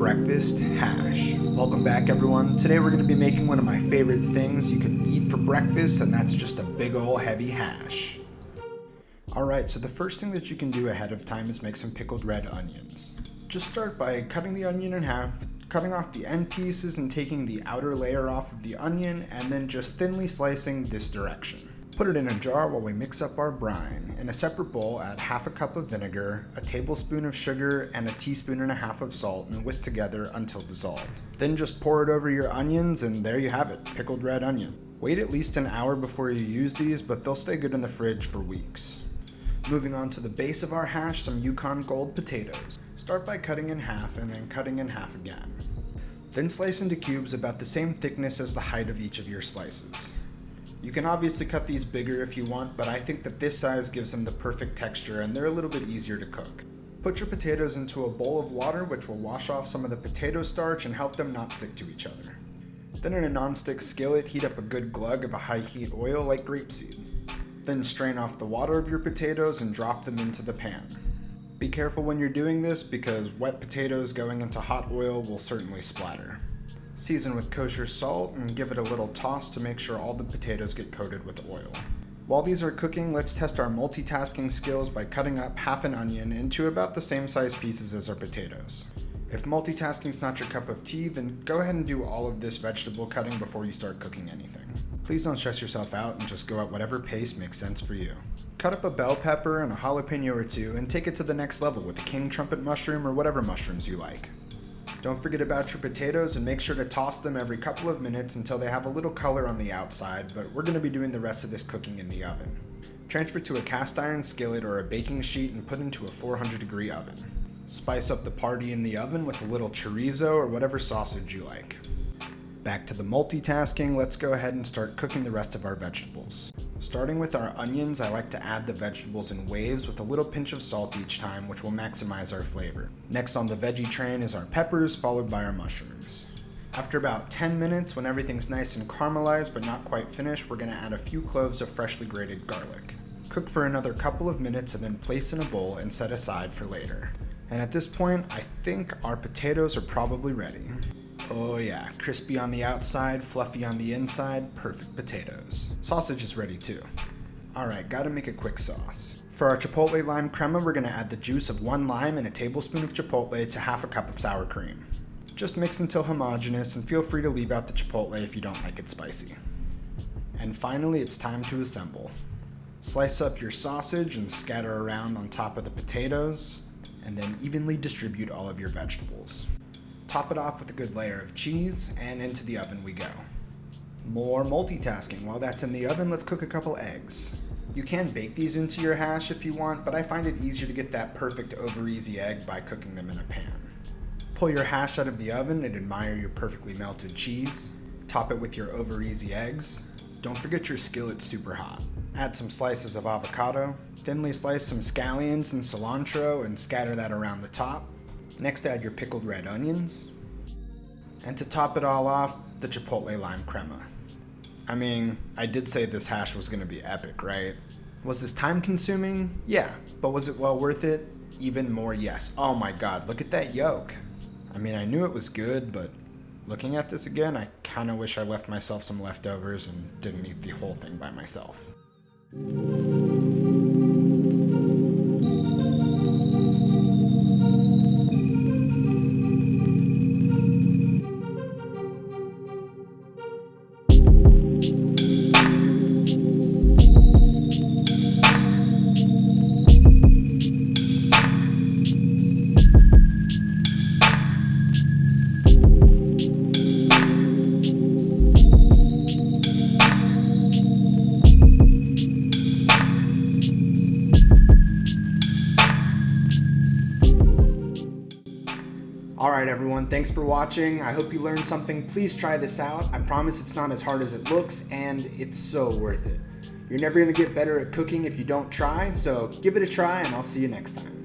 breakfast hash. Welcome back, everyone. Today we're going to be making one of my favorite things you can eat for breakfast, and that's just a big ol' heavy hash. Alright, so the first thing that you can do ahead of time is make some pickled red onions. Just start by cutting the onion in half, cutting off the end pieces and taking the outer layer off of the onion, and then just thinly slicing this direction. Put it in a jar while we mix up our brine. In a separate bowl, add half a cup of vinegar, a tablespoon of sugar, and a teaspoon and a half of salt, and whisk together until dissolved. Then just pour it over your onions, and there you have it, pickled red onion. Wait at least an hour before you use these, but they'll stay good in the fridge for weeks. Moving on to the base of our hash, some Yukon gold potatoes. Start by cutting in half and then cutting in half again. Then slice into cubes about the same thickness as the height of each of your slices. You can obviously cut these bigger if you want, but I think that this size gives them the perfect texture and they're a little bit easier to cook. Put your potatoes into a bowl of water, which will wash off some of the potato starch and help them not stick to each other. Then in a non-stick skillet, heat up a good glug of a high heat oil like grapeseed. Then strain off the water of your potatoes and drop them into the pan. Be careful when you're doing this because wet potatoes going into hot oil will certainly splatter. Season with kosher salt and give it a little toss to make sure all the potatoes get coated with oil. While these are cooking, let's test our multitasking skills by cutting up half an onion into about the same size pieces as our potatoes. If multitasking is not your cup of tea, then go ahead and do all of this vegetable cutting before you start cooking anything. Please don't stress yourself out and just go at whatever pace makes sense for you. Cut up a bell pepper and a jalapeno or two and take it to the next level with a king trumpet mushroom or whatever mushrooms you like. Don't forget about your potatoes and make sure to toss them every couple of minutes until they have a little color on the outside, but we're going to be doing the rest of this cooking in the oven. Transfer to a cast iron skillet or a baking sheet and put into a 400-degree oven. Spice up the party in the oven with a little chorizo or whatever sausage you like. Back to the multitasking, let's go ahead and start cooking the rest of our vegetables. Starting with our onions, I like to add the vegetables in waves with a little pinch of salt each time, which will maximize our flavor. Next on the veggie train is our peppers, followed by our mushrooms. After about 10 minutes, when everything's nice and caramelized but not quite finished, we're going to add a few cloves of freshly grated garlic. Cook for another couple of minutes and then place in a bowl and set aside for later. And at this point, I think our potatoes are probably ready. Oh yeah, crispy on the outside, fluffy on the inside, perfect potatoes. Sausage is ready too. Alright, gotta make a quick sauce. For our Chipotle lime crema, we're gonna add the juice of 1 lime and a tablespoon of Chipotle to half a cup of sour cream. Just mix until homogeneous and feel free to leave out the Chipotle if you don't like it spicy. And finally, it's time to assemble. Slice up your sausage and scatter around on top of the potatoes, and then evenly distribute all of your vegetables. Top it off with a good layer of cheese, and into the oven we go. More multitasking. While that's in the oven, let's cook a couple eggs. You can bake these into your hash if you want, but I find it easier to get that perfect over-easy egg by cooking them in a pan. Pull your hash out of the oven and admire your perfectly melted cheese. Top it with your over-easy eggs. Don't forget your skillet's super hot. Add some slices of avocado. Thinly slice some scallions and cilantro and scatter that around the top. Next, add your pickled red onions. And to top it all off, the Chipotle lime crema. I mean, I did say this hash was going to be epic, right? Was this time consuming? Yeah. But was it well worth it? Even more yes. Oh my god, look at that yolk. I mean, I knew it was good, but looking at this again, I kind of wish I left myself some leftovers and didn't eat the whole thing by myself. Alright everyone, thanks for watching. I hope you learned something. Please try this out. I promise it's not as hard as it looks, and it's so worth it. You're never going to get better at cooking if you don't try, so give it a try and I'll see you next time.